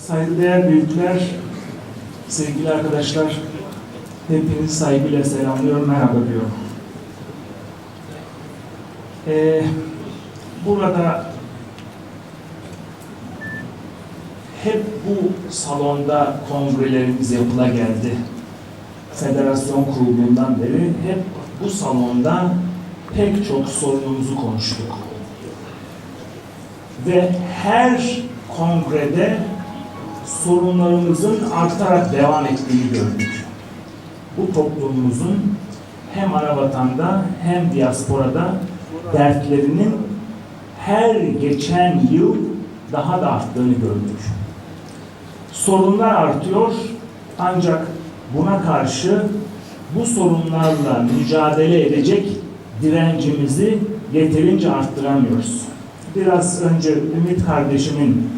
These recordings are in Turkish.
Saygıdeğer büyükler, sevgili arkadaşlar, hepinizi saygıyla selamlıyorum, merhaba diyorum. Burada hep bu salonda kongrelerimiz yapıla geldi. Federasyon kurulduğundan beri hep bu salonda pek çok sorunumuzu konuştuk. Ve her kongrede sorunlarımızın artarak devam ettiğini gördük. Bu toplumumuzun hem anavatanda hem diasporada dertlerinin her geçen yıl daha da arttığını gördük. Sorunlar artıyor ancak buna karşı bu sorunlarla mücadele edecek direncimizi yeterince arttıramıyoruz. Biraz önce Ümit kardeşimin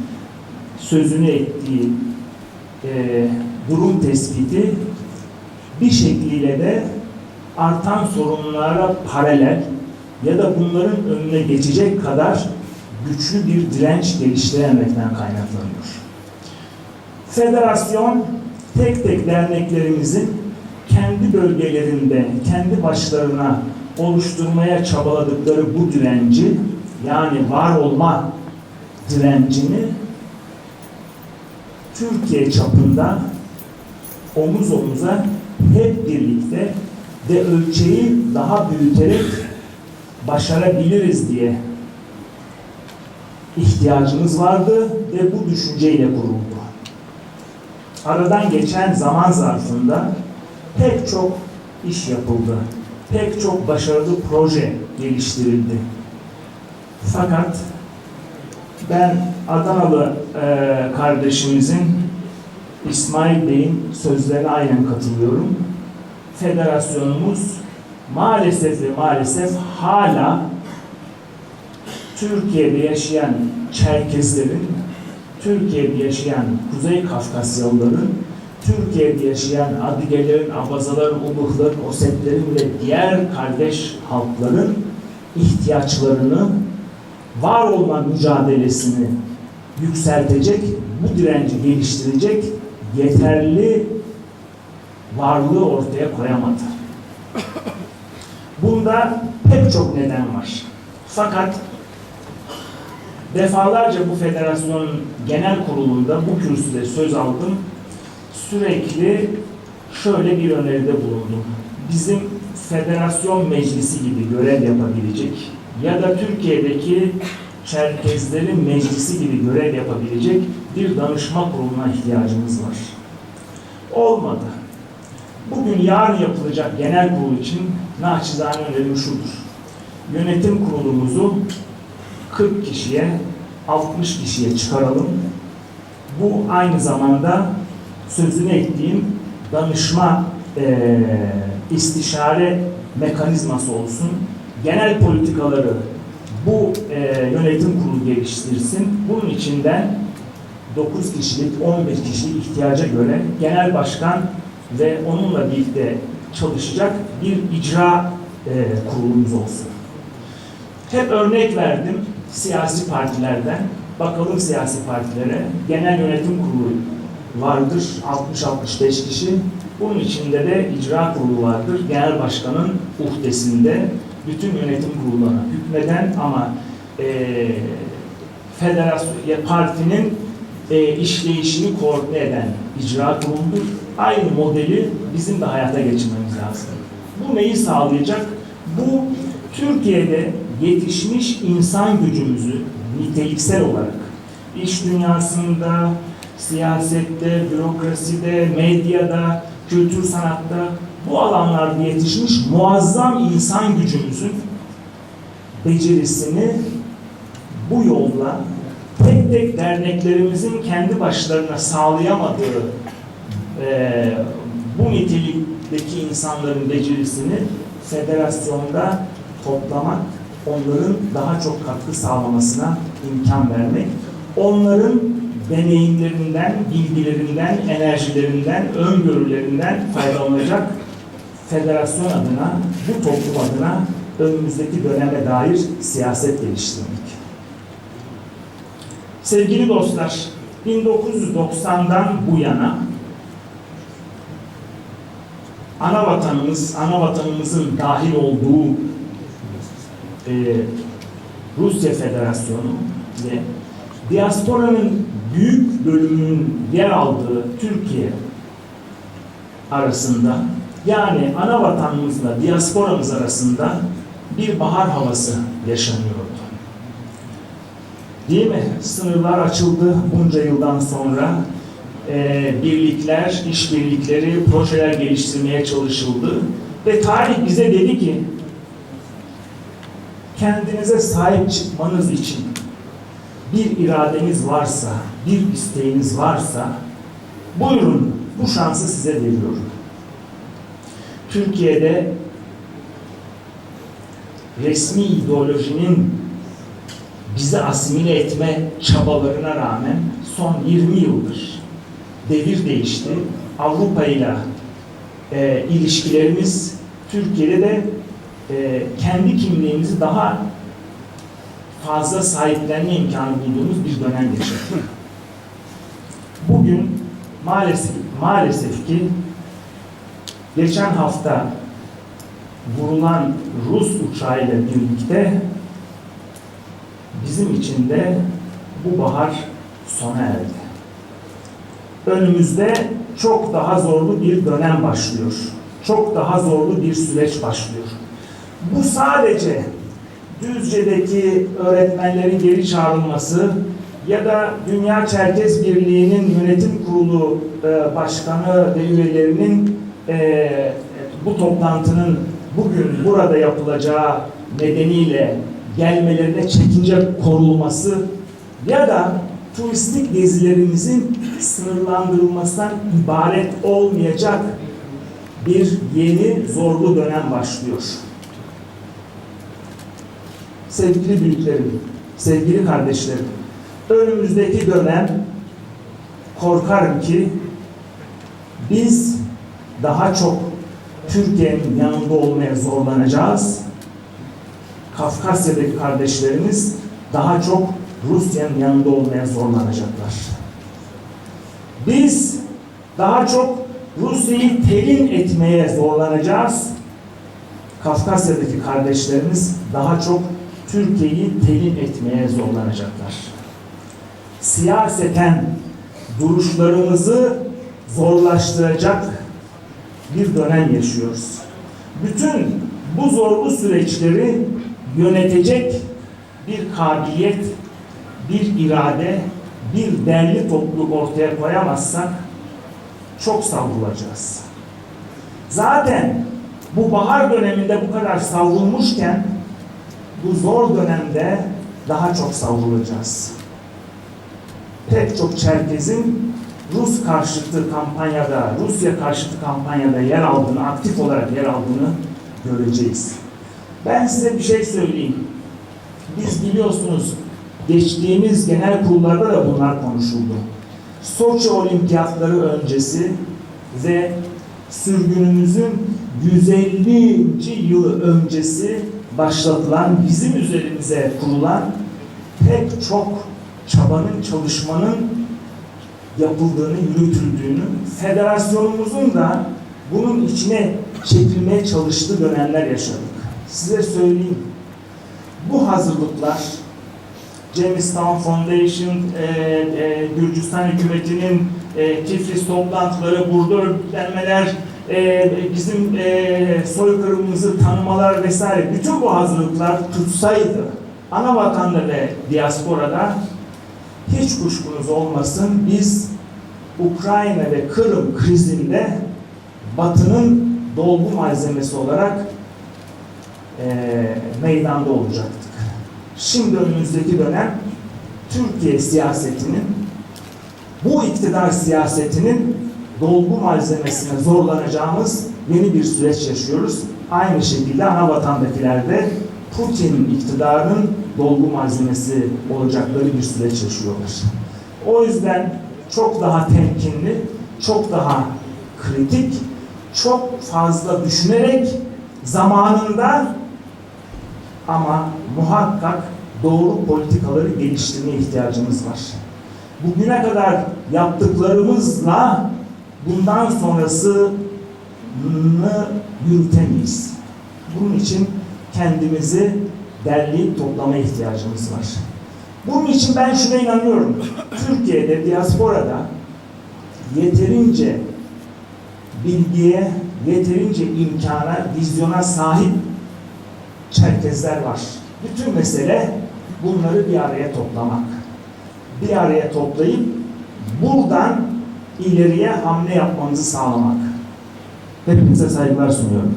sözünü ettiği durum tespiti bir şekliyle de artan sorunlara paralel ya da bunların önüne geçecek kadar güçlü bir direnç geliştiremekten kaynaklanıyor. Federasyon tek tek derneklerimizin kendi bölgelerinde, kendi başlarına oluşturmaya çabaladıkları bu direnci, yani var olma direncini Türkiye çapında omuz omuza hep birlikte ve ölçeği daha büyüterek başarabiliriz diye ihtiyacımız vardı ve bu düşünceyle kuruldu. Aradan geçen zaman zarfında pek çok iş yapıldı. Pek çok başarılı proje geliştirildi. Fakat ben Adanalı kardeşimizin İsmail Bey'in sözlerine aynen katılıyorum. Federasyonumuz maalesef ve maalesef hala Türkiye'de yaşayan Çerkezlerin, Türkiye'de yaşayan Kuzey Kafkasyalıların, Türkiye'de yaşayan Adigelerin, Abazaların, Uluhların, Osetlerin ve diğer kardeş halkların ihtiyaçlarını, var olma mücadelesini yükseltecek, bu direnci geliştirecek yeterli varlığı ortaya koyamadı. Bunda pek çok neden var. Fakat defalarca bu federasyonun genel kurulunda bu kürsüde söz aldım. Sürekli şöyle bir öneride bulundum. Bizim federasyon meclisi gibi görev yapabilecek ya da Türkiye'deki Çerkezlerin meclisi gibi görev yapabilecek bir danışma kuruluna ihtiyacımız var. Olmadı. Bugün yarın yapılacak genel kurul için naçizane önerim şudur. Yönetim kurulumuzu 40 kişiye, 60 kişiye çıkaralım. Bu aynı zamanda sözünü ettiğim danışma, istişare mekanizması olsun. Genel politikaları bu yönetim kurulu geliştirsin. Bunun içinden 9 kişilik, 11 kişilik ihtiyaca göre genel başkan ve onunla birlikte çalışacak bir icra kurulumuz olsun. Hep örnek verdim siyasi partilerden. Bakalım siyasi partilere. Genel yönetim kurulu vardır, 60-65 kişi. Bunun içinde de icra kurulu vardır. Genel başkanın uhdesinde bütün yönetim kurullarına hükmeden ama federasyon, partinin işleyişini koordine eden icra kuruludur. Aynı modeli bizim de hayata geçirmemiz lazım. Bu neyi sağlayacak? Bu Türkiye'de yetişmiş insan gücümüzü niteliksel olarak iş dünyasında, siyasette, bürokraside, medyada, kültür sanatta bu alanlarda yetişmiş muazzam insan gücümüzün becerisini bu yolla tek tek derneklerimizin kendi başlarına sağlayamadığı bu nitelikteki insanların becerisini federasyonda toplamak, onların daha çok katkı sağlamasına imkan vermek, onların deneyimlerinden, bilgilerinden, enerjilerinden, öngörülerinden faydalanacak federasyon adına, bu toplum adına önümüzdeki döneme dair siyaset geliştirmek. Sevgili dostlar, 1990'dan bu yana ana vatanımızın dahil olduğu Rusya Federasyonu ve diasporanın büyük bölümünün yer aldığı Türkiye arasında, yani ana vatanımızla diasporamız arasında bir bahar havası yaşanıyordu. Değil mi? Sınırlar açıldı bunca yıldan sonra. Birlikler, işbirlikleri, projeler geliştirmeye çalışıldı. Ve tarih bize dedi ki, kendinize sahip çıkmanız için bir iradeniz varsa, bir isteğiniz varsa, buyurun, bu şansı size veriyorum. Türkiye'de resmi ideolojinin bizi asimile etme çabalarına rağmen son 20 yıldır devir değişti. Avrupa ile ilişkilerimiz, Türkiye'de de kendi kimliğimizi daha fazla sahiplenme imkanı bulduğumuz bir dönem yaşadık. Bugün maalesef ki geçen hafta vurulan Rus uçağıyla birlikte bizim için de bu bahar sona erdi. Önümüzde çok daha zorlu bir dönem başlıyor. Çok daha zorlu bir süreç başlıyor. Bu sadece Düzce'deki öğretmenlerin geri çağrılması ya da Dünya Çerkez Birliği'nin yönetim kurulu başkanı ve üyelerinin bu toplantının bugün burada yapılacağı nedeniyle gelmelerine çekince korulması ya da turistik gezilerimizin sınırlandırılmasından ibaret olmayacak bir yeni zorlu dönem başlıyor. Sevgili büyüklerim, sevgili kardeşlerim, önümüzdeki dönem korkarım ki biz daha çok Türkiye'nin yanında olmaya zorlanacağız. Kafkasya'daki kardeşlerimiz daha çok Rusya'nın yanında olmaya zorlanacaklar. Biz daha çok Rusya'yı telin etmeye zorlanacağız. Kafkasya'daki kardeşlerimiz daha çok Türkiye'yi telin etmeye zorlanacaklar. Siyaseten duruşlarımızı zorlaştıracak bir dönem yaşıyoruz. Bütün bu zorlu süreçleri yönetecek bir kabiliyet, bir irade, bir derli topluluk ortaya koyamazsak çok savrulacağız. Zaten bu bahar döneminde bu kadar savrulmuşken bu zor dönemde daha çok savrulacağız. Pek çok Çerkez'in Rus karşıtı kampanyada, Rusya karşıtı kampanyada yer aldığını, aktif olarak yer aldığını göreceğiz. Ben size bir şey söyleyeyim. Biz biliyorsunuz geçtiğimiz genel kurullarda da bunlar konuşuldu. Soçi Olimpiyatları öncesi ve sürgünümüzün 150. yılı öncesi başlatılan, bizim üzerimize kurulan pek çok çabanın, çalışmanın yapıldığını, yürütüldüğünü, federasyonumuzun da bunun içine çekilmeye çalıştığı dönemler yaşadık. Size söyleyeyim, bu hazırlıklar James Town Foundation, Gürcistan hükümetinin Tiflis toplantıları, burada örgütlenmeler, bizim soykırımımızı tanımalar vesaire, bütün bu hazırlıklar tutsaydı, ana vatanda ve diasporada hiç kuşkunuz olmasın, biz Ukrayna ve Kırım krizinde Batı'nın dolgu malzemesi olarak meydanda olacaktık. Şimdi önümüzdeki dönem Türkiye siyasetinin, bu iktidar siyasetinin dolgu malzemesine zorlanacağımız yeni bir süreç yaşıyoruz. Aynı şekilde ana vatandakilerde Putin iktidarının dolgu malzemesi olacakları bir süreç yaşıyorlar. O yüzden çok daha temkinli, çok daha kritik, çok fazla düşünerek zamanında ama muhakkak doğru politikaları geliştirmeye ihtiyacımız var. bugüne kadar yaptıklarımızla bundan sonrasını yürütemeyiz. Bunun için kendimizi derleyip toplama ihtiyacımız var. Bunun için ben şuna inanıyorum. Türkiye'de, diasporada yeterince bilgiye, yeterince imkana, vizyona sahip Çerkezler var. Bütün mesele bunları bir araya toplamak. Bir araya toplayıp buradan ileriye hamle yapmamızı sağlamak. Hepinize saygılar sunuyorum.